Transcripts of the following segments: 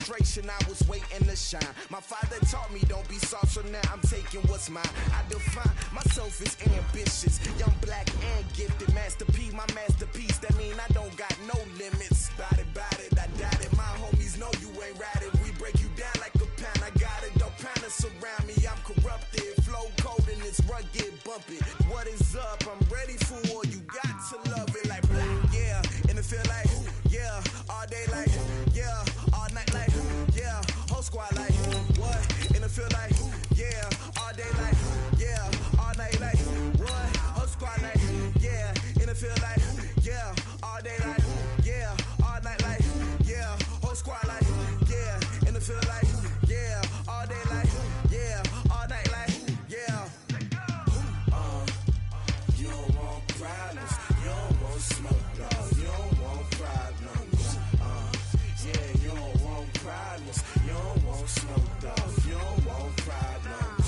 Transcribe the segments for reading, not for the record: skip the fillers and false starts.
I was waiting to shine. My father taught me don't be soft, so now I'm taking what's mine. I define myself as ambitious, young, black, and gifted. Masterpiece, my masterpiece. That mean I don't got no limits. Bout it, I doubt it. My homies know you ain't ride it. We break you down like a pound. I got it, don't pound it surround me. I'm corrupted, flow cold and it's rugged, bump it. What is up? I'm ready for war. You got to love it like black, yeah. And it feel like, yeah, all day like, yeah, all night like, yeah, whole squad like, what? And it feel like, yeah, all day like, yeah, all night like, what? Whole squad like, yeah, and it feel like, yeah, all day like, yeah, all night like, yeah, whole squad like, yeah, and it feel like, yeah, all day like, yeah, all night like, yeah. You don't want problems, you don't want smoke, dog, you don't want problems, yeah, you don't want problems, you don't want smoke, dog, you don't want problems,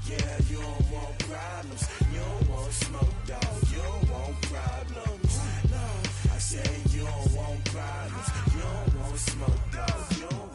yeah, you don't want problems, you don't want smoke, dog, you don't want problems, no, I say you don't want problems, you don't want smoke, dog, you don't want.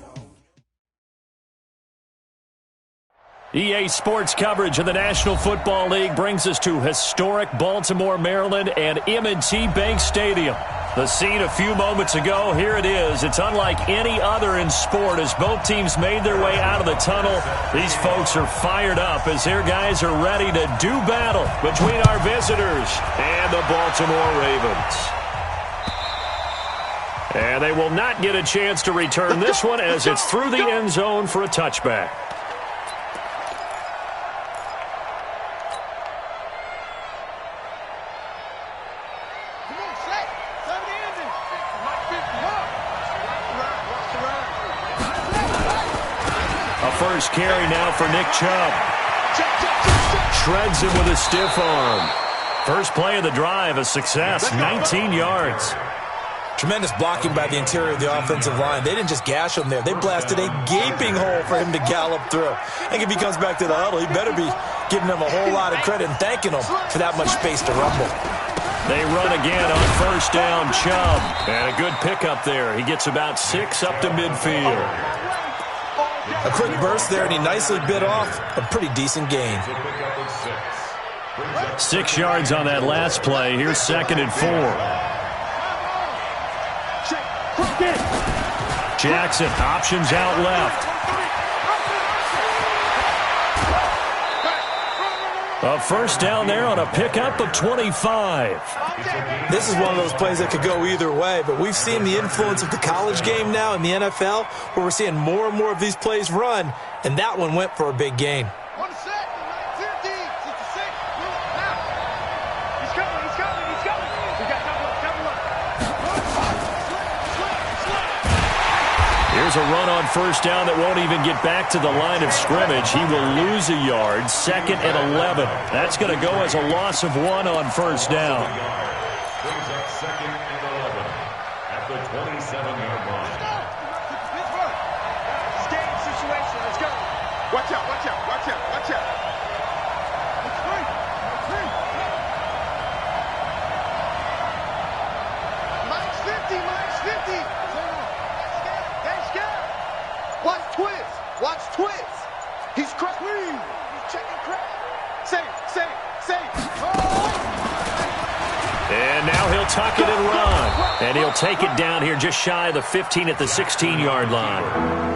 EA Sports coverage of the National Football League brings us to historic Baltimore, Maryland, and M&T Bank Stadium. The scene a few moments ago, here it is. It's unlike any other in sport as both teams made their way out of the tunnel. These folks are fired up as their guys are ready to do battle between our visitors and the Baltimore Ravens. And they will not get a chance to return this one as it's through the end zone for a touchback. First carry now for Nick Chubb. Shreds him with a stiff arm. First play of the drive, a success, 19 yards. Tremendous blocking by the interior of the offensive line. They didn't just gash him there. They blasted a gaping hole for him to gallop through. I think if he comes back to the huddle, he better be giving them a whole lot of credit and thanking them for that much space to rumble. They run again on first down, Chubb. And a good pickup there. He gets about 6 up to midfield. A quick burst there, and he nicely bit off a pretty decent gain. 6 yards on that last play. Here's 2nd and 4. Jackson, options out left. A first down there on a pickup of 25. This is one of those plays that could go either way, but we've seen the influence of the college game now in the NFL, where we're seeing more and more of these plays run, and that one went for a big gain. Here's a run on first down that won't even get back to the line of scrimmage. He will lose a yard, 2nd and 11. That's going to go as a loss of 1 on first down. Brings up 2nd and 11 at the 27-yard line. Game situation. Let's go. Watch out, watch out, watch out, watch out. Minus 50, minus 50. Watch twist. Watch twist. He's crazy. He's checking crack. Save. Oh. And now he'll tuck it and run. And he'll take it down here just shy of the 15 at the 16-yard line.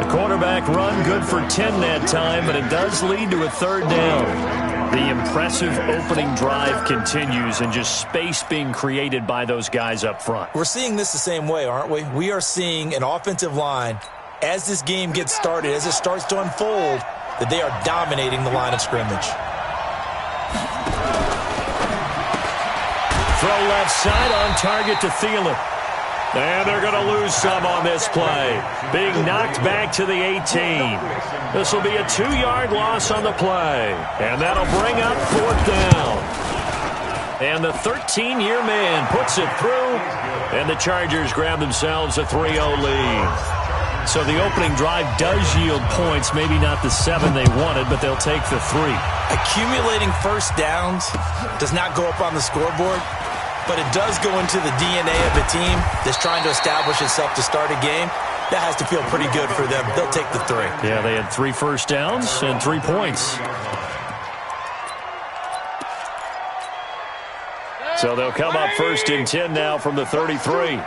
A quarterback run good for 10 that time, but it does lead to a 3rd down. The impressive opening drive continues and just space being created by those guys up front. We're seeing this the same way, aren't we? We are seeing an offensive line, as this game gets started, as it starts to unfold, that they are dominating the line of scrimmage. Throw left side on target to Thielen. And they're going to lose some on this play. Being knocked back to the 18. This will be a 2-yard loss on the play. And that'll bring up 4th down. And the 13-year man puts it through. And the Chargers grab themselves a 3-0 lead. So the opening drive does yield points, maybe not the 7 they wanted, but they'll take the 3. Accumulating first downs does not go up on the scoreboard, but it does go into the DNA of a team that's trying to establish itself to start a game. That has to feel pretty good for them. They'll take the 3. Yeah, they had 3 first downs and 3 points. So they'll come up 1st and 10 now from the 33.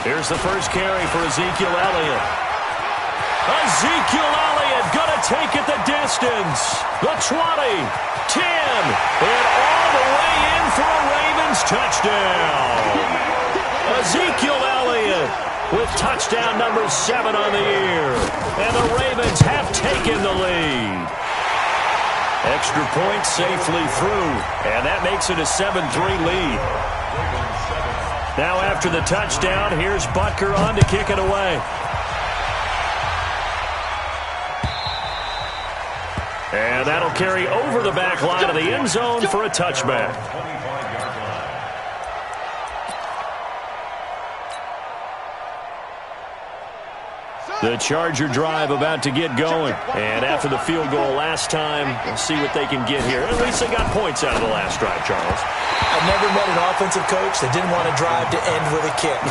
Here's the first carry for Ezekiel Elliott. Ezekiel Elliott going to take it the distance. The 20, 10, and all the way in for a Ravens touchdown. Ezekiel Elliott with touchdown number 7 on the year. And the Ravens have taken the lead. Extra point safely through, and that makes it a 7-3 lead. Now after the touchdown, here's Butker on to kick it away. And that'll carry over the back line of the end zone for a touchback. The Charger drive about to get going. And after the field goal last time, we'll see what they can get here. At least they got points out of the last drive, Charles. I've never met an offensive coach that didn't want to drive to end with a kick.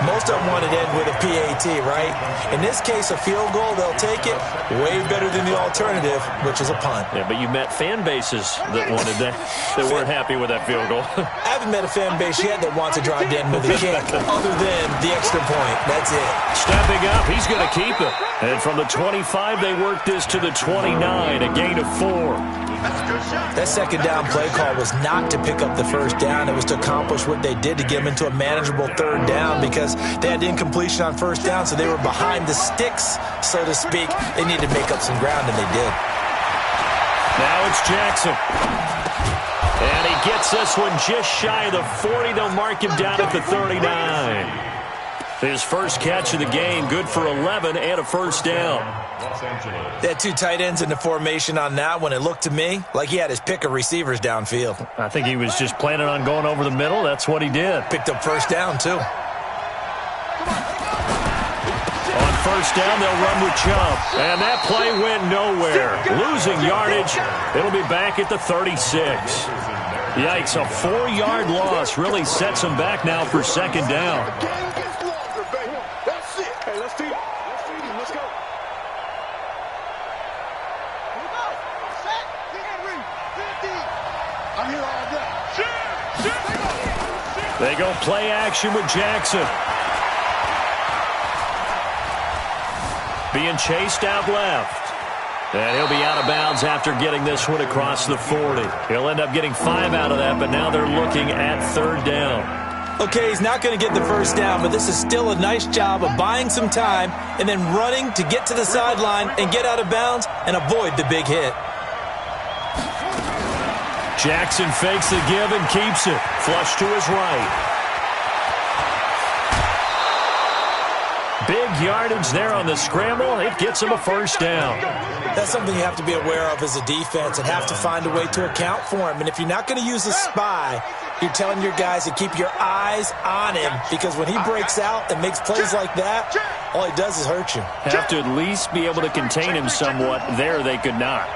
Most of them wanted to end with a PAT, right? In this case, a field goal, they'll take it. Way better than the alternative, which is a punt. Yeah, but you met fan bases that wanted that weren't happy with that field goal. I haven't met a fan base yet that wants to drive to end with a kick, other than the extra point. That's it. Stepping up, he's going to keep it. And from the 25, they work this to the 29, a gain of 4. That second down play call was not to pick up the first down. It was to accomplish what they did to get them into a manageable 3rd down because they had incompletion on 1st down, so they were behind the sticks, so to speak. They needed to make up some ground, and they did. Now it's Jackson. And he gets this one just shy of the 40. They'll mark him down at the 39. His first catch of the game, good for 11 and a 1st down. They had 2 tight ends in the formation on that one. It looked to me like he had his pick of receivers downfield. I think he was just planning on going over the middle. That's what he did. Picked up 1st down, too. On 1st down, they'll run with Chubb. And that play went nowhere. Losing yardage. It'll be back at the 36. Yikes, a 4-yard loss really sets him back now for 2nd down. They go play action with Jackson. Being chased out left. And he'll be out of bounds after getting this one across the 40. He'll end up getting 5 out of that, but now they're looking at 3rd down. Okay, he's not going to get the 1st down, but this is still a nice job of buying some time and then running to get to the sideline and get out of bounds and avoid the big hit. Jackson fakes the give and keeps it. Flush to his right. Big yardage there on the scramble. It gets him a 1st down. That's something you have to be aware of as a defense and have to find a way to account for him. And if you're not going to use a spy, you're telling your guys to keep your eyes on him because when he breaks out and makes plays like that, all he does is hurt you. Have to at least be able to contain him somewhat. There they could not.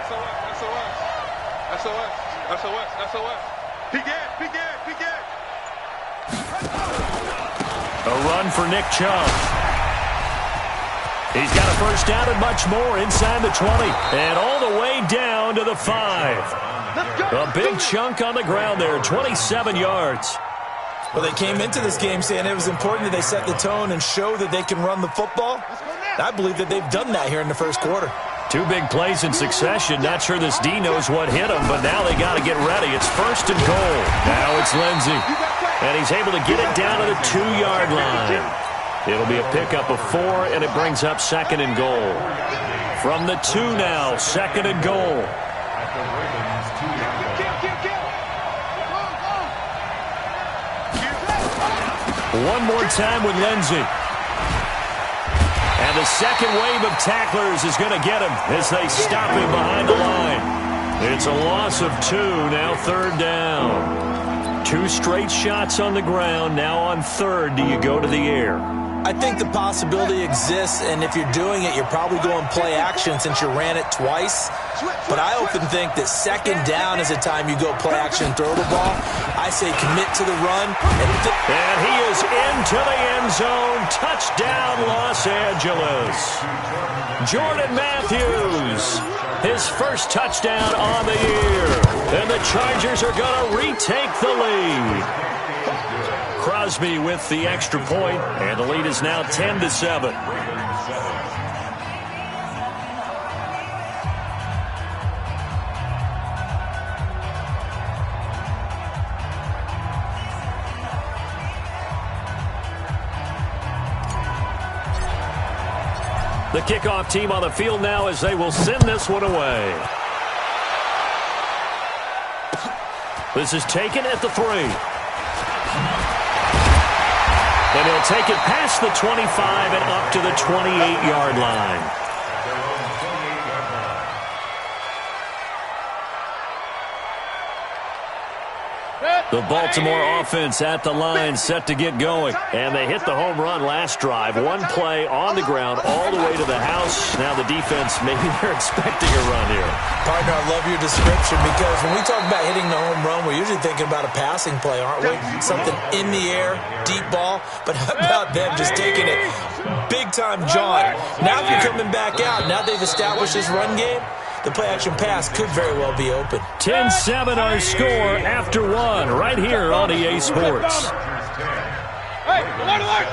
SOS. He get. A run for Nick Chubb. He's got a 1st down and much more inside the 20. And all the way down to the 5. A big chunk on the ground there, 27 yards. Well, they came into this game saying it was important that they set the tone and show that they can run the football. I believe that they've done that here in the 1st quarter. 2 big plays in succession. Not sure this D knows what hit him, but now they got to get ready. It's 1st and goal. Now it's Lindsey. And he's able to get it down to the 2-yard line. It'll be a pickup of 4, and it brings up 2nd and goal. From the 2 now, 2nd and goal. One more time with Lindsey. And the second wave of tacklers is going to get him as they stop him behind the line. It's a loss of 2, now 3rd down. 2 straight shots on the ground. Now on 3rd, do you go to the air? I think the possibility exists, and if you're doing it, you're probably going play action since you ran it twice. But I often think that second down is the time you go play action and throw the ball. I say commit to the run. And he is into the end zone. Touchdown, Los Angeles. Jordan Matthews, his first touchdown on the year. And the Chargers are going to retake the lead. Crosby with the extra point, and the lead is now 10-7. The kickoff team on the field now as they will send this one away. This is taken at the 3. And he'll take it past the 25 and up to the 28-yard line. The Baltimore offense at the line, set to get going. And they hit the home run last drive. One play on the ground all the way to the house. Now the defense, maybe they're expecting a run here. Partner, I love your description because when we talk about hitting the home run, we're usually thinking about a passing play, aren't we? Something in the air, deep ball. But how about them just taking it big-time John? Now if you're coming back out, now they've established this run game, the play-action pass could very well be open. 10-7 our score after one right here on EA Sports. Hey, alert!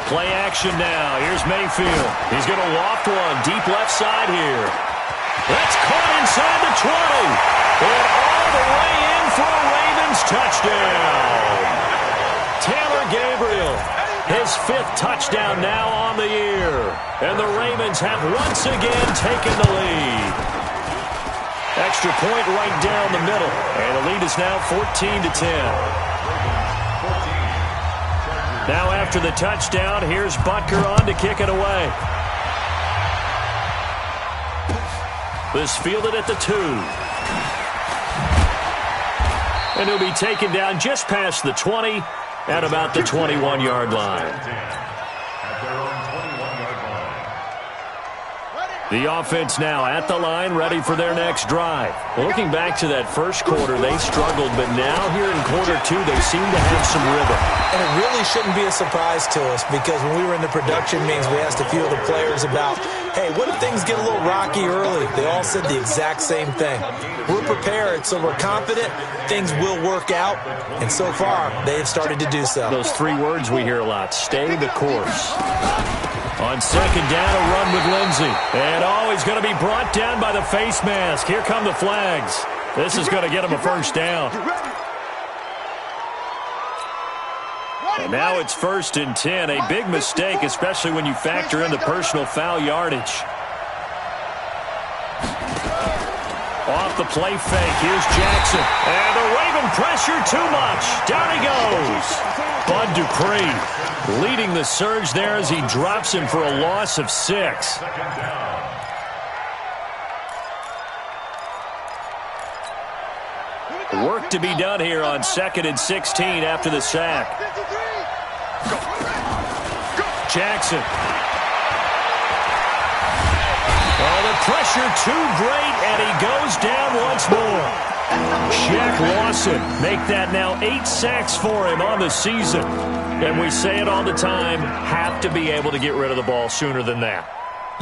Play action now. Here's Mayfield. He's going to loft one deep left side here. That's caught inside the 20. And all the way in for a Ravens touchdown. Taylor Gabriel, his 5th touchdown now on the year. And the Ravens have once again taken the lead. Extra point right down the middle. And the lead is now 14-10. Now after the touchdown, here's Butker on to kick it away. This fielded at the 2. And he'll be taken down just past the 20 at about the 21-yard line. The offense now at the line, ready for their next drive. Looking back to that first quarter, they struggled, but now here in quarter 2, they seem to have some rhythm. And it really shouldn't be a surprise to us because when we were in the production meetings, we asked a few of the players about, hey, what if things get a little rocky early? They all said the exact same thing. We're prepared, so we're confident things will work out, and so far, they have started to do so. Those 3 words we hear a lot, stay the course. On second down, a run with Lindsey. And, he's going to be brought down by the face mask. Here come the flags. This is going to get him a first down. And now it's 1st and 10. A big mistake, especially when you factor in the personal foul yardage. Off the play fake. Here's Jackson. And the Raven pressure too much. Down he goes. Bud Dupree leading the surge there as he drops him for a loss of 6. Work to be done here on 2nd and 16 after the sack. Jackson. Oh, the pressure too great, and he goes down once more. Shaq Lawson make that now 8 sacks for him on the season. And we say it all the time, have to be able to get rid of the ball sooner than that.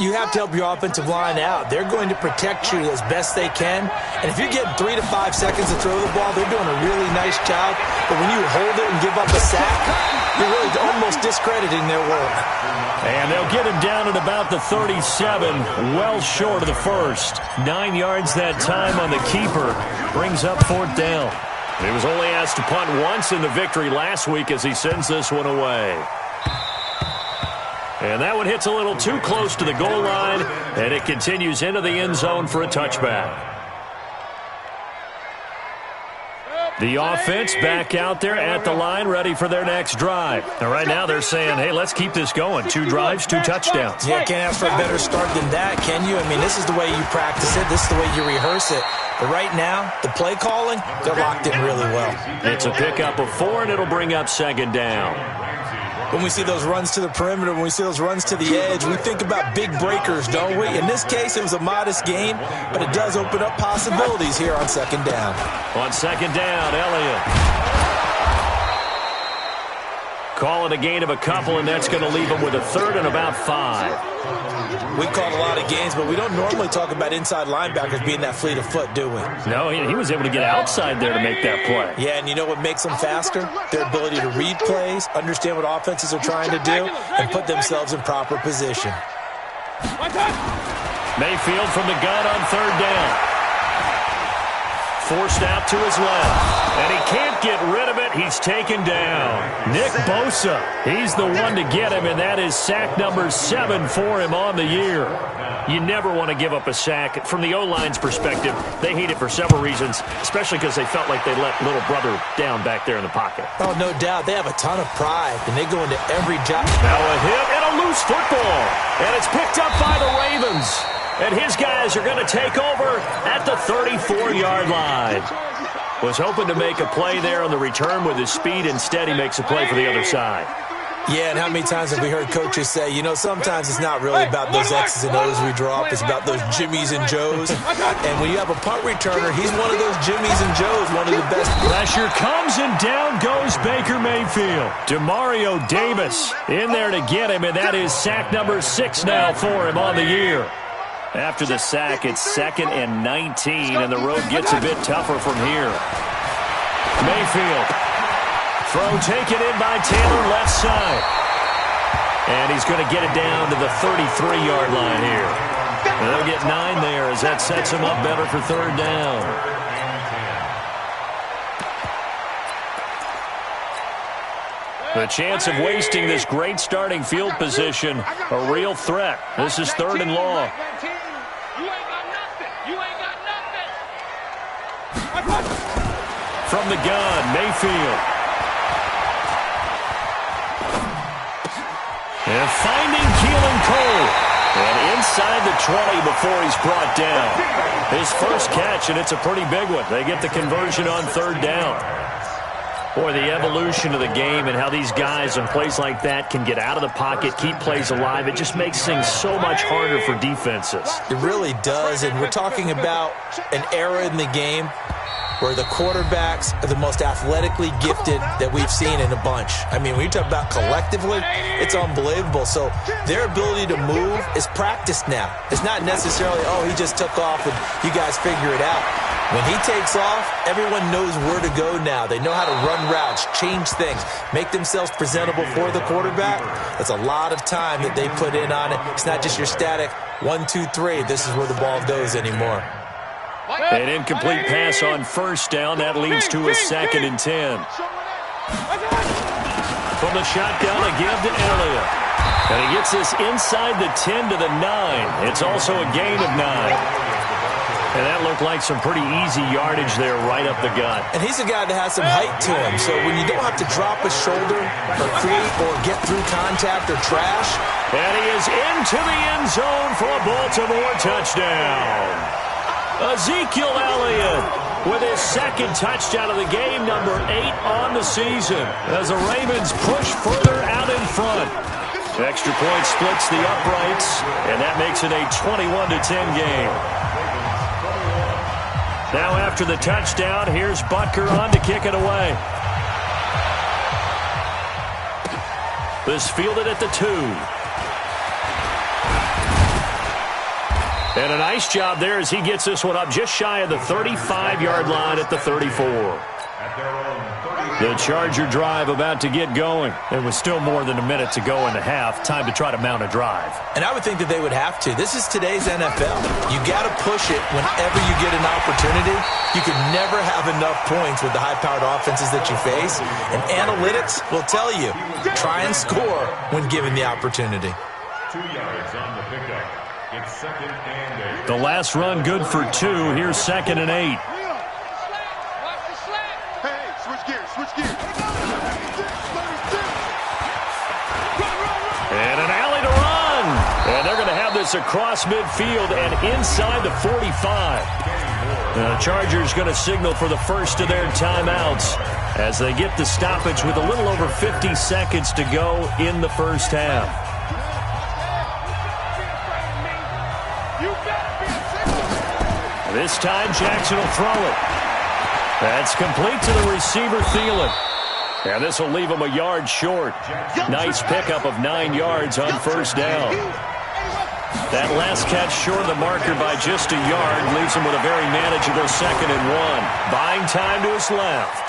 You have to help your offensive line out. They're going to protect you as best they can. And if you're getting 3 to 5 seconds to throw the ball, they're doing a really nice job. But when you hold it and give up a sack, you're really almost discrediting their work. And they'll get him down at about the 37, well short of the first. 9 yards that time on the keeper. Brings up 4th down. He was only asked to punt once in the victory last week as he sends this one away. And that one hits a little too close to the goal line, and it continues into the end zone for a touchback. The offense back out there at the line, ready for their next drive. And right now they're saying, hey, let's keep this going. 2 drives, 2 touchdowns. Yeah, can't ask for a better start than that, can you? I mean, this is the way you practice it. This is the way you rehearse it. But right now, the play calling, they're locked in really well. It's a pickup of 4, and it'll bring up 2nd down. When we see those runs to the perimeter, when we see those runs to the edge, we think about big breakers, don't we? In this case, it was a modest game, but it does open up possibilities here on 2nd down. On 2nd down, Elliott. Call it a gain of a couple, and that's going to leave him with a 3rd and about 5. We called a lot of games, but we don't normally talk about inside linebackers being that fleet of foot, do we? No, he was able to get outside there to make that play. Yeah, and you know what makes them faster? Their ability to read plays, understand what offenses are trying to do, and put themselves in proper position. Mayfield from the gun on 3rd down. Forced out to his left, and he can't get rid of it. He's taken down. Nick Bosa, he's the one to get him, and that is sack number 7 for him on the year. You never want to give up a sack. From the O-line's perspective, they hate it for several reasons, especially because they felt like they let little brother down back there in the pocket. Oh, no doubt. They have a ton of pride, and they go into every job. Now a hit and a loose football, and it's picked up by the Ravens. And his guys are going to take over at the 34-yard line. Was hoping to make a play there on the return with his speed. Instead, he makes a play for the other side. Yeah, and how many times have we heard coaches say, you know, sometimes it's not really about those X's and O's we draw up. It's about those Jimmies and Joes. And when you have a punt returner, he's one of those Jimmies and Joes, one of the best. Pressure comes, and down goes Baker Mayfield. Demario Davis in there to get him, and that is sack number 6 now for him on the year. After the sack, it's 2nd and 19, and the road gets a bit tougher from here. Mayfield. Throw taken in by Taylor, left side. And he's going to get it down to the 33-yard line here. And they'll get 9 there as that sets him up better for 3rd down. The chance of wasting this great starting field position, a real threat. This is 3rd and long. From the gun, Mayfield. And finding Keelan Cole. And inside the 20 before he's brought down. His first catch, and it's a pretty big one. They get the conversion on 3rd down. Boy, the evolution of the game and how these guys in plays like that can get out of the pocket, keep plays alive, it just makes things so much harder for defenses. It really does, and we're talking about an era in the game where the quarterbacks are the most athletically gifted that we've seen in a bunch. I mean, when you talk about collectively, it's unbelievable. So their ability to move is practiced now. It's not necessarily, oh, he just took off and you guys figure it out. When he takes off, everyone knows where to go now. They know how to run routes, change things, make themselves presentable for the quarterback. That's a lot of time that they put in on it. It's not just your static 1, 2, 3. This is where the ball goes anymore. An incomplete pass on 1st down. That leads to a 2nd and 10. From the shotgun, a give to Elliott. And he gets this inside the 10 to the 9. It's also a gain of 9. And that looked like some pretty easy yardage there right up the gut. And he's a guy that has some height to him. So when you don't have to drop a shoulder or create or get through contact or trash. And he is into the end zone for a Baltimore touchdown. Ezekiel Elliott with his 2nd touchdown of the game, number 8 on the season, as the Ravens push further out in front. Extra point splits the uprights, and that makes it a 21-10 game. Now after the touchdown, here's Butker on to kick it away. This fielded at the 2. And a nice job there as he gets this one up just shy of the 35-yard line at the 34. The Charger drive about to get going. There was still more than a minute to go in the half. Time to try to mount a drive. And I would think that they would have to. This is today's NFL. You got to push it whenever you get an opportunity. You can never have enough points with the high-powered offenses that you face. And analytics will tell you, try and score when given the opportunity. 2 yards on the pickup. It's 2nd and 8. The last run good for 2. Here's 2nd and 8. this across midfield and inside the 45. The Chargers going to signal for the first of their timeouts as they get the stoppage with a little over 50 seconds to go in the first half. This time Jackson will throw it. That's complete to the receiver, Thielen. And this will leave him a yard short. Nice pickup of 9 yards on first down. That last catch short of the marker by just a yard leaves him with a very manageable 2nd and 1. Buying time to his left.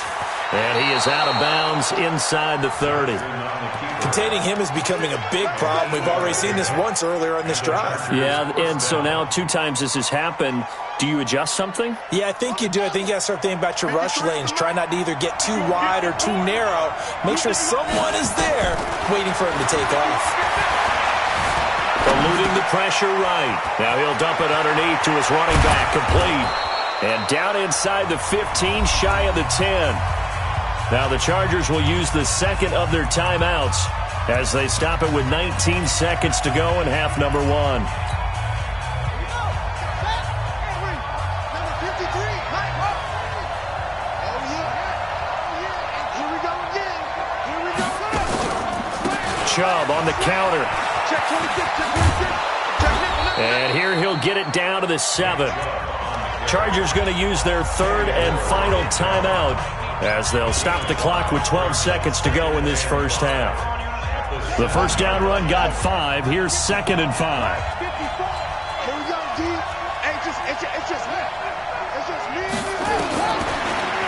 And he is out of bounds inside the 30. Containing him is becoming a big problem. We've already seen this once earlier on this drive. Yeah, and so now 2 times this has happened. Do you adjust something? Yeah, I think you do. I think you got to start thinking about your rush lanes. Try not to either get too wide or too narrow. Make sure someone is there waiting for him to take off. Eluding the pressure right. Now he'll dump it underneath to his running back, complete. And down inside the 15, shy of the 10. Now the Chargers will use the second of their timeouts as they stop it with 19 seconds to go in half number 1. Chubb on the counter. And here he'll get it down to the 7. Chargers going to use their 3rd and final timeout as they'll stop the clock with 12 seconds to go in this first half. The first down run got 5. Here's 2nd and 5.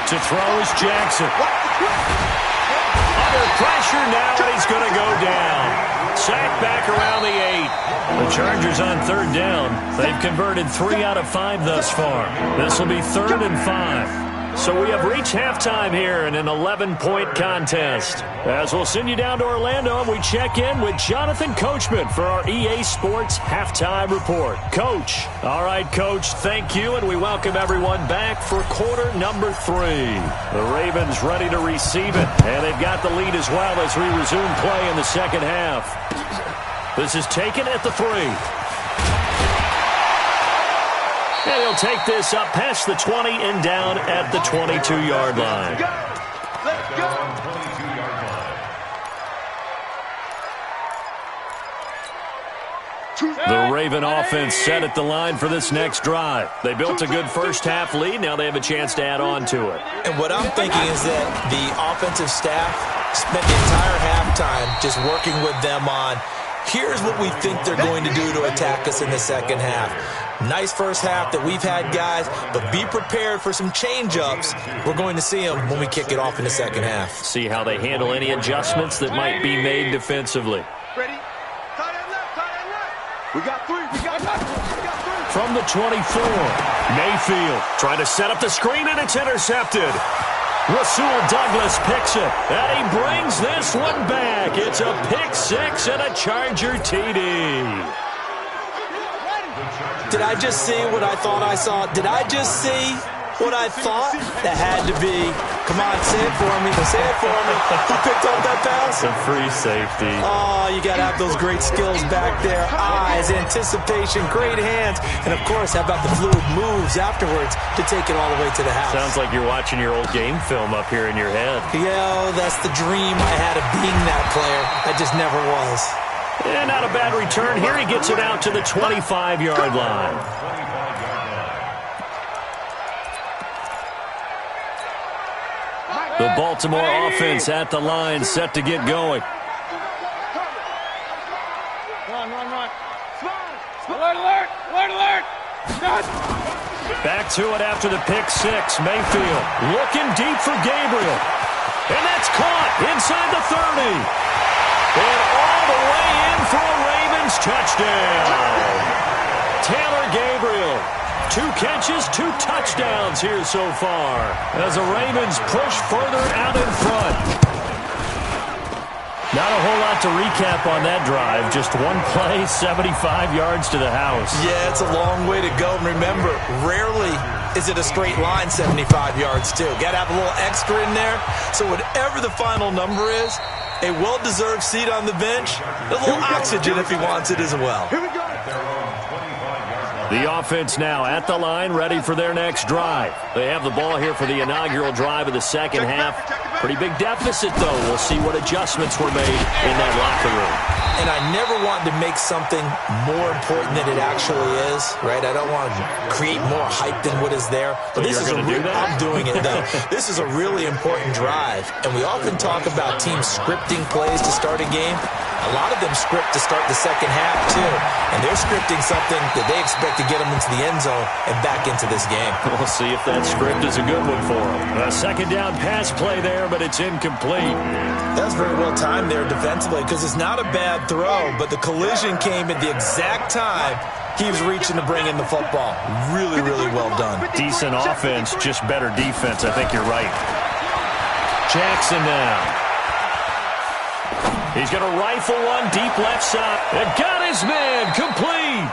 To throw is Jackson. Under pressure now, and he's going to go down. Sacked back around the 8. The Chargers on 3rd down. They've converted 3 out of 5 thus far. This will be 3rd and 5. So we have reached halftime here in an 11-point contest. As we'll send you down to Orlando, and we check in with Jonathan Coachman for our EA Sports Halftime Report. Coach. All right, Coach, thank you, and we welcome everyone back for quarter number 3. The Ravens ready to receive it, and they've got the lead as well as we resume play in the second half. This is taken at the 3. And he'll take this up past the 20 and down at the 22-yard line. Let's go. The Raven offense set at the line for this next drive. They built a good first-half lead. Now they have a chance to add on to it. And what I'm thinking is that the offensive staff spent the entire halftime just working with them on, here's what we think they're going to do to attack us in the second half. Nice first half that we've had, guys, but be prepared for some change-ups. We're going to see them when we kick it off in the second half. See how they handle any adjustments that might be made defensively. Ready? Tight end left, tight end left. We got 3, we got 3. From the 24, Mayfield trying to set up the screen, and it's intercepted. Rasul Douglas picks it, and he brings this one back. It's a pick 6 and a Charger TD. Did I just see what I thought I saw? Did I just see what I thought? That had to be. Come on, say it for me. Say it for me. Who picked up that pass? A free safety. Oh, you got to have those great skills back there. Eyes, anticipation, great hands. And, of course, how about the fluid moves afterwards to take it all the way to the house? Sounds like you're watching your old game film up here in your head. Yeah, that's the dream I had of being that player. I just never was. And not a bad return. Here he gets it out to the 25-yard line. The Baltimore offense at the line, set to get going. Run. Alert. Back to it after the pick 6. Mayfield looking deep for Gabriel. And that's caught inside the 30. And all the way in for a Ravens touchdown. Taylor Gabriel. 2 catches, 2 touchdowns here so far as the Ravens push further out in front. Not a whole lot to recap on that drive. Just one play, 75 yards to the house. Yeah, it's a long way to go. And remember, rarely is it a straight line 75 yards, too. Got to have a little extra in there. So whatever the final number is, a well-deserved seat on the bench, a little oxygen if he wants it as well. Here we go. The offense now at the line, ready for their next drive. They have the ball here for the inaugural drive of the second half. Pretty big deficit, though. We'll see what adjustments were made in that locker room. And I never want to make something more important than it actually is, right? I don't want to create more hype than what is there. But this is I'm doing it, though. This is a really important drive. And we often talk about teams scripting plays to start a game. A lot of them script to start the second half, too. And they're scripting something that they expect to get them into the end zone and back into this game. We'll see if that script is a good one for them. A second down pass play there, but it's incomplete. That's very well timed there defensively because it's not a bad throw, but the collision came at the exact time he was reaching to bring in the football. Really, really well done. Decent offense, just better defense. I think you're right. Jackson now. He's going to rifle one deep left side. And got his man complete.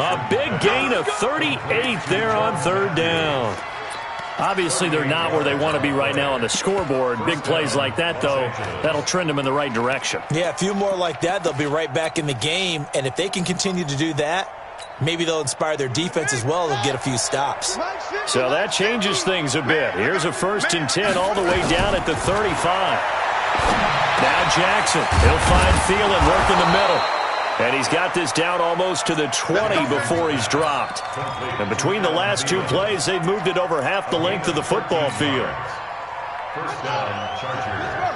A big gain of 38 there on third down. Obviously, they're not where they want to be right now on the scoreboard. Big plays like that, though, that'll trend them in the right direction. Yeah, a few more like that, they'll be right back in the game. And if they can continue to do that, maybe they'll inspire their defense as well and get a few stops. So that changes things a bit. Here's a 1st and 10 all the way down at the 35. Now Jackson, he'll find Thielen working the middle. And he's got this down almost to the 20 before he's dropped. And between the last two plays, they've moved it over half the length of the football field. First down, Chargers.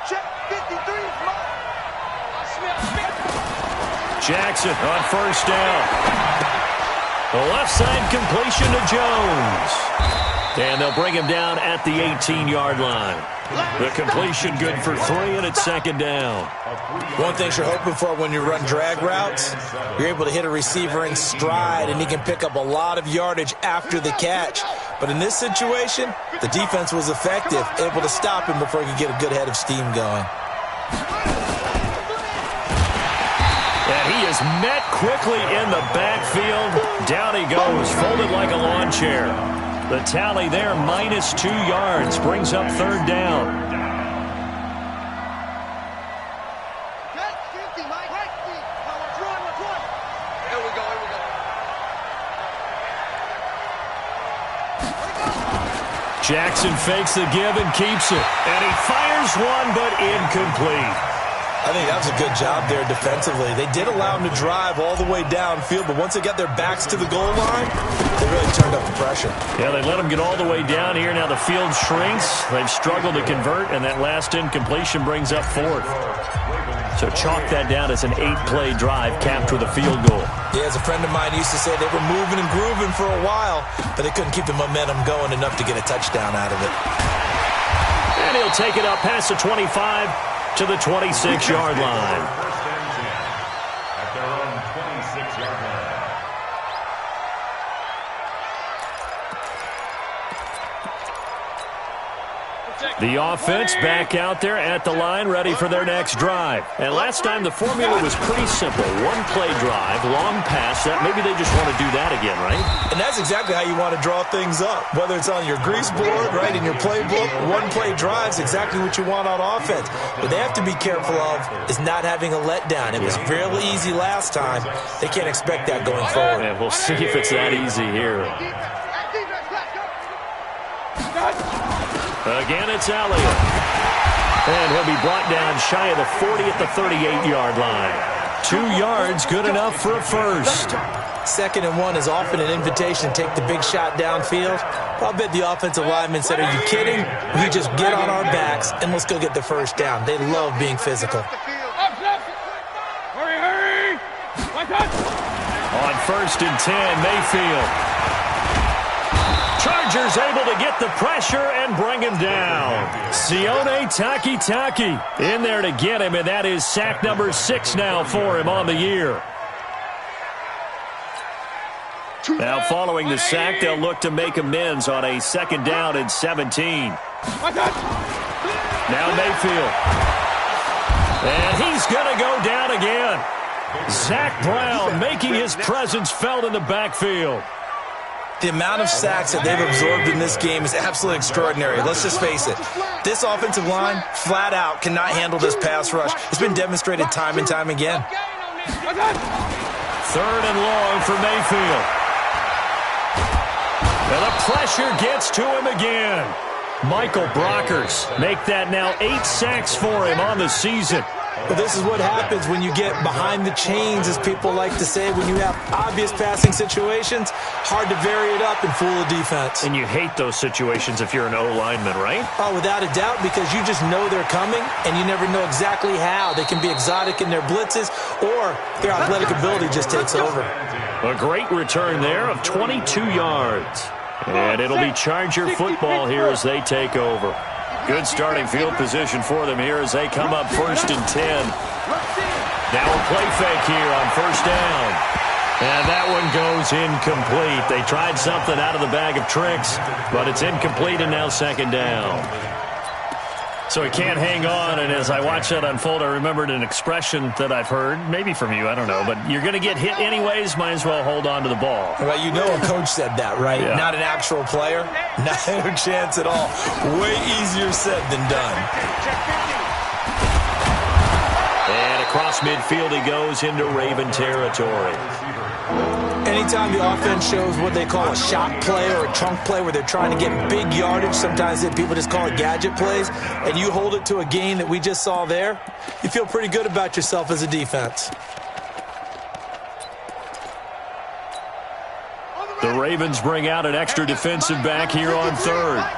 Check 53. Jackson on 1st down. The left side completion to Jones. And they'll bring him down at the 18-yard line. The completion good for 3, and it's 2nd down. One thing you're hoping for when you run drag routes, you're able to hit a receiver in stride, and he can pick up a lot of yardage after the catch. But in this situation, the defense was effective, able to stop him before he could get a good head of steam going. And he is met quickly in the backfield. Down he goes, folded like a lawn chair. The tally there, -2 yards, brings up 3rd down. Jackson fakes the give and keeps it. And he fires one, but incomplete. I think that was a good job there defensively. They did allow him to drive all the way downfield, but once they got their backs to the goal line, they really turned up the pressure. Yeah, they let him get all the way down here. Now the field shrinks. They've struggled to convert, and that last incompletion brings up 4th. So chalk that down as an 8-play drive capped with a field goal. Yeah, as a friend of mine used to say, they were moving and grooving for a while, but they couldn't keep the momentum going enough to get a touchdown out of it. And he'll take it up past the 25 to the 26-yard line. At their own 26-yard line. The offense back out there at the line, ready for their next drive. And last time the formula was pretty simple. 1-play drive, long pass. That maybe they just want to do that again, right? And that's exactly how you want to draw things up. Whether it's on your grease board, right, in your playbook, 1-play drive is exactly what you want on offense. What they have to be careful of is not having a letdown. It was fairly easy last time. They can't expect that going forward. Yeah, we'll see if it's that easy here. Again, it's Elliott. And he'll be brought down shy of the 40 at the 38-yard line. 2 yards, good enough for a 1st. 2nd and 1 is often an invitation to take the big shot downfield. I'll bet the offensive lineman said, "Are you kidding? We just get on our backs and let's go get the 1st down." They love being physical. Hurry! On 1st and 10, Mayfield. Chargers able to get the pressure and bring him down. Sione Takitaki in there to get him, and that is sack number 6 now for him on the year. Now following the sack, they'll look to make amends on a 2nd down and 17. Now Mayfield. And he's going to go down again. Zach Brown making his presence felt in the backfield. The amount of sacks that they've absorbed in this game is absolutely extraordinary. Let's just face it. This offensive line, flat out, cannot handle this pass rush. It's been demonstrated time and time again. 3rd and long for Mayfield. And the pressure gets to him again. Michael Brockers make that now 8 sacks for him on the season. Well, this is what happens when you get behind the chains, as people like to say. When you have obvious passing situations, hard to vary it up and fool the defense. And you hate those situations if you're an O-lineman, right? Oh, without a doubt, because you just know they're coming, and you never know exactly how. They can be exotic in their blitzes, or their athletic ability just takes over. A great return there of 22 yards. And it'll be Charger football here as they take over. Good starting field position for them here as they come up 1st and 10. Now a play fake here on 1st down. And that one goes incomplete. They tried something out of the bag of tricks, but it's incomplete and now 2nd down. So he can't hang on, and as I watched that unfold, I remembered an expression that I've heard, maybe from you, I don't know, but you're going to get hit anyways, might as well hold on to the ball. Well, you know a coach said that, right? Yeah. Not an actual player. No chance at all. Way easier said than done. And across midfield he goes into Raven territory. Anytime the offense shows what they call a shot play or a chunk play where they're trying to get big yardage, sometimes people just call it gadget plays, and you hold it to a gain that we just saw there, you feel pretty good about yourself as a defense. The Ravens bring out an extra defensive back here on 3rd.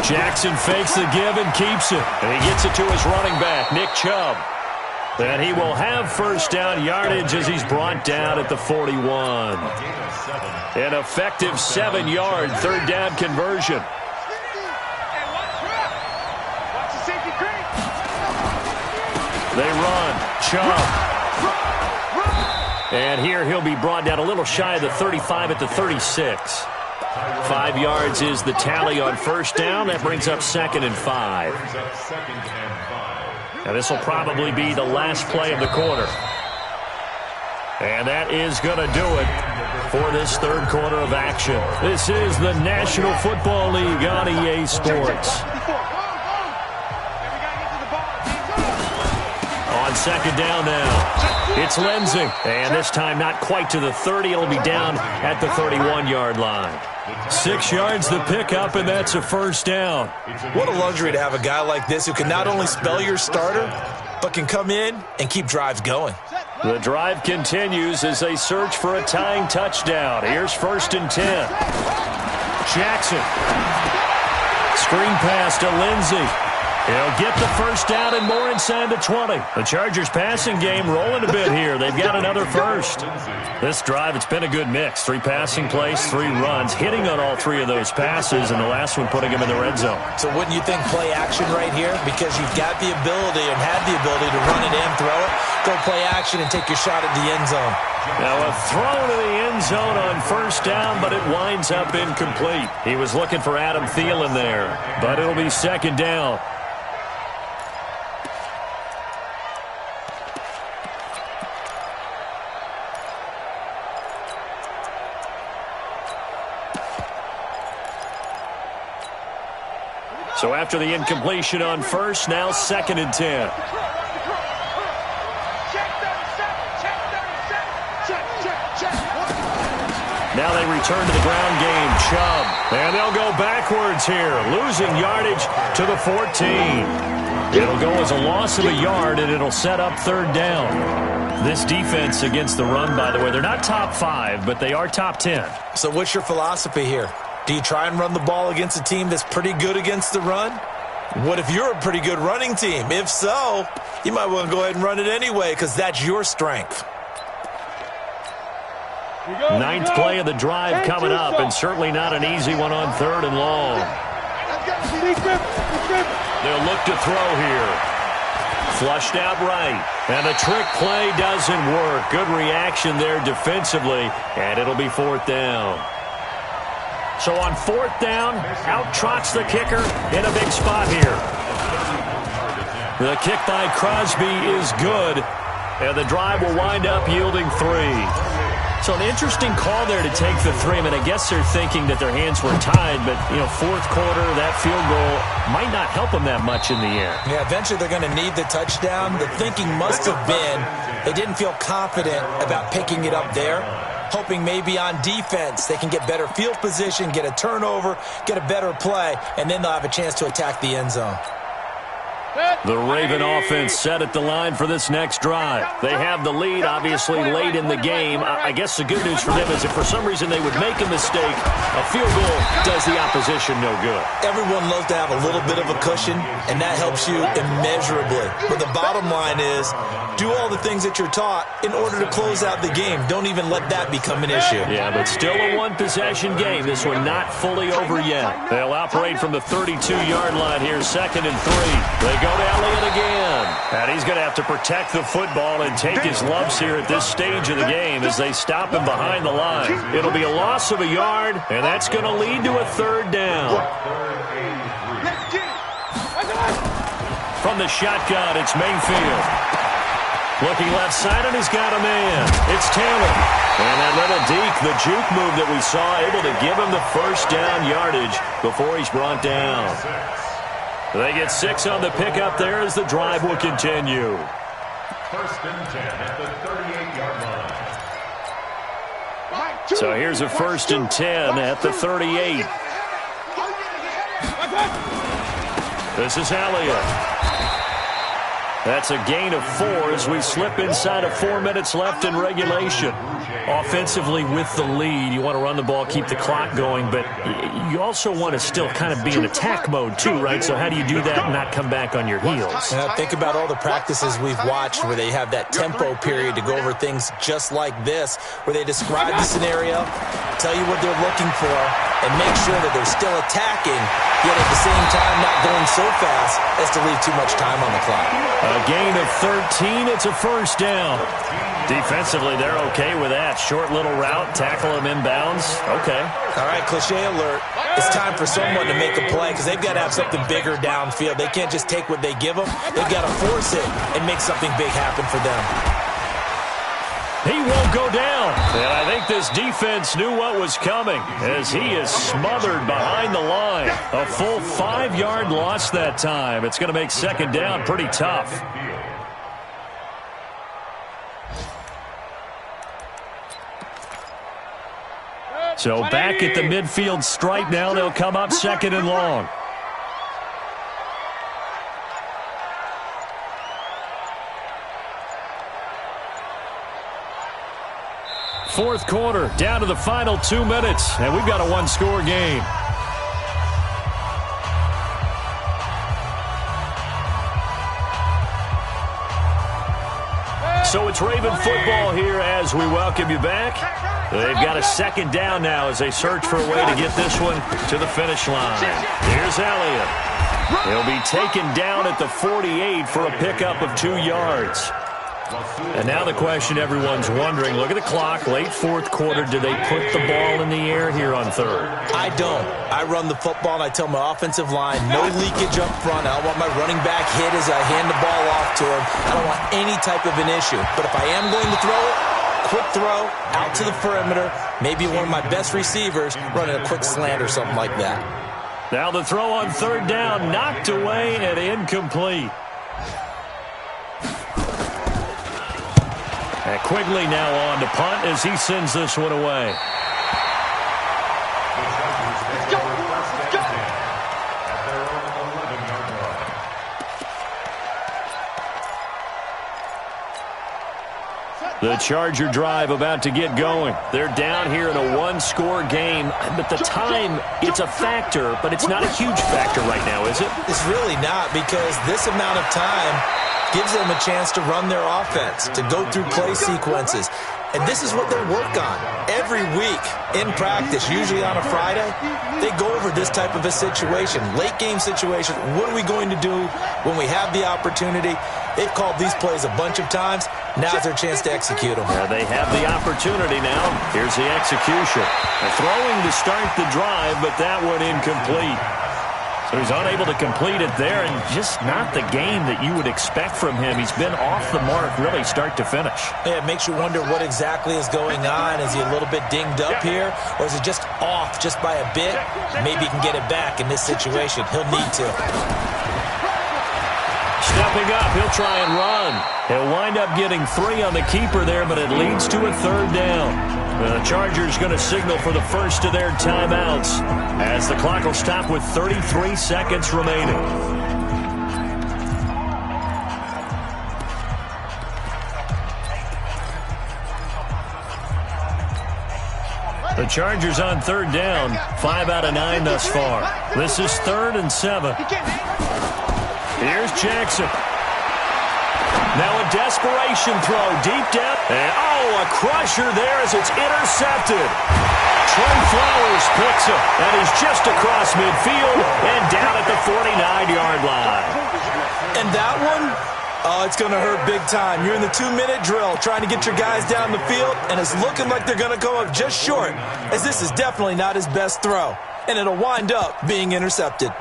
Jackson fakes the give and keeps it. And he gets it to his running back, Nick Chubb. And he will have 1st down yardage as he's brought down at the 41. An effective 7-yard 3rd down conversion. They run. Chubb. And here he'll be brought down a little shy of the 35 at the 36. 5 yards is the tally on 1st down. That brings up 2nd and 5. Now this will probably be the last play of the quarter. And that is going to do it for this 3rd quarter of action. This is the National Football League on EA Sports. On 2nd down now, it's Lindsey. And this time not quite to the 30. It'll be down at the 31-yard line. 6 yards the pickup, and that's a 1st down. What a luxury to have a guy like this who can not only spell your starter, but can come in and keep drives going. The drive continues as they search for a tying touchdown. Here's 1st and 10. Jackson. Screen pass to Lindsey. He'll get the 1st down and more inside the 20. The Chargers passing game rolling a bit here. They've got another 1st. This drive, it's been a good mix. 3 passing plays, 3 runs, hitting on all 3 of those passes, and the last one putting him in the red zone. So wouldn't you think play action right here? Because you've got the ability and had the ability to run it and throw it. Go play action and take your shot at the end zone. Now a throw to the end zone on 1st down, but it winds up incomplete. He was looking for Adam Thielen there, but it'll be 2nd down. So after the incompletion on 1st, now 2nd and 10. Now they return to the ground game. Chubb. And they'll go backwards here, losing yardage to the 14. It'll go as a loss of a yard, and it'll set up 3rd down. This defense against the run, by the way, they're not top 5, but they are top 10. So what's your philosophy here? Do you try and run the ball against a team that's pretty good against the run? What if you're a pretty good running team? If so, you might want to go ahead and run it anyway because that's your strength. 9th play of the drive coming up, and certainly not an easy one on 3rd and long. They'll look to throw here. Flushed out right. And the trick play doesn't work. Good reaction there defensively, and it'll be 4th down. So on 4th down, out trots the kicker in a big spot here. The kick by Crosby is good, and the drive will wind up yielding 3. So an interesting call there to take the 3. I mean, I guess they're thinking that their hands were tied, but, fourth quarter, that field goal might not help them that much in the air. Yeah, eventually they're going to need the touchdown. The thinking must have been they didn't feel confident about picking it up there, hoping maybe on defense they can get better field position, get a turnover, get a better play, and then they'll have a chance to attack the end zone. The Raven offense set at the line for this next drive. They have the lead, obviously, late in the game. I guess the good news for them is if for some reason they would make a mistake, a field goal does the opposition no good. Everyone loves to have a little bit of a cushion, and that helps you immeasurably. But the bottom line is, do all the things that you're taught in order to close out the game. Don't even let that become an issue. Yeah, but still a one-possession game. This one not fully over yet. They'll operate from the 32-yard line here, 2nd and 3. They go to Elliott again. And he's going to have to protect the football and take his lumps here at this stage of the game as they stop him behind the line. It'll be a loss of a yard, and that's going to lead to a 3rd down. From the shotgun, it's Mayfield. Looking left side, and he's got a man. It's Taylor. And that little deke, the juke move that we saw, able to give him the 1st down yardage before he's brought down. They get 6 on the pickup there as the drive will continue. 1st and 10 at the 38-yard line. So here's a 1st and 10 at the 38. This is Elliott. That's a gain of 4 as we slip inside of 4 minutes left in regulation. Offensively with the lead, you want to run the ball, keep the clock going, but you also want to still kind of be in attack mode too, right? So how do you do that and not come back on your heels? Think about all the practices we've watched where they have that tempo period to go over things just like this, where they describe the scenario, tell you what they're looking for, and make sure that they're still attacking, yet at the same time not going so fast as to leave too much time on the clock. A gain of 13, it's a 1st down. Defensively, they're okay with that. Short little route, tackle him inbounds. Okay. All right, cliche alert. It's time for someone to make a play because they've got to have something bigger downfield. They can't just take what they give them. They've got to force it and make something big happen for them. He won't go down. And I think this defense knew what was coming as he is smothered behind the line. A full 5-yard loss that time. It's going to make 2nd down pretty tough. So back at the midfield stripe now. They'll come up 2nd and long. Fourth quarter, down to the final 2 minutes, and we've got a 1-score game. So it's Raven football here as we welcome you back. They've got a 2nd down now as they search for a way to get this one to the finish line. Here's Elliott. He'll be taken down at the 48 for a pickup of 2 yards. And now the question everyone's wondering, look at the clock, late 4th quarter, do they put the ball in the air here on 3rd? I don't. I run the football and I tell my offensive line, no leakage up front. I don't want my running back hit as I hand the ball off to him. I don't want any type of an issue. But if I am going to throw it, quick throw, out to the perimeter, maybe one of my best receivers running a quick slant or something like that. Now the throw on 3rd down, knocked away and incomplete. And Quigley now on to punt as he sends this one away. The Charger drive about to get going. They're down here in a 1-score game, but the time, it's a factor, but it's not a huge factor right now, is it? It's really not, because this amount of time gives them a chance to run their offense, to go through play sequences. And this is what they work on every week in practice, usually on a Friday. They go over this type of a situation, late game situation. What are we going to do when we have the opportunity? They've called these plays a bunch of times. Now's their chance to execute them. Yeah, they have the opportunity now. Here's the execution. They're throwing to start the drive, but that one incomplete. He's unable to complete it there, and just not the game that you would expect from him. He's been off the mark really start to finish. Yeah, it makes you wonder what exactly is going on. Is he a little bit dinged up here, or is it just off just by a bit? Maybe he can get it back in this situation. He'll need to. Stepping up, he'll try and run. He'll wind up getting 3 on the keeper there, but it leads to a 3rd down. The Chargers going to signal for the first of their timeouts as the clock will stop with 33 seconds remaining. The Chargers on 3rd down, 5 out of 9 thus far. This is 3rd and 7. Here's Jackson. Now a desperation throw deep down. And a crusher there as it's intercepted. Trey Flowers picks him, and he's just across midfield and down at the 49-yard line. And that one, it's going to hurt big time. You're in the 2-minute drill trying to get your guys down the field, and it's looking like they're going to come up just short, as this is definitely not his best throw. And it'll wind up being intercepted.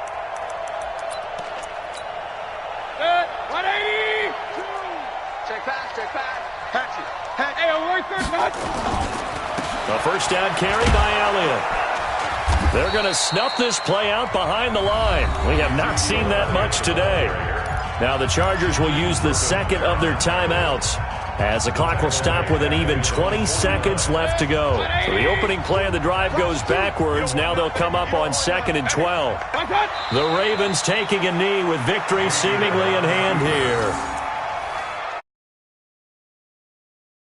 A first down carry by Elliott. They're going to snuff this play out behind the line. We have not seen that much today. Now the Chargers will use the second of their timeouts as the clock will stop with an even 20 seconds left to go. So the opening play of the drive goes backwards. Now they'll come up on 2nd and 12. The Ravens taking a knee with victory seemingly in hand here.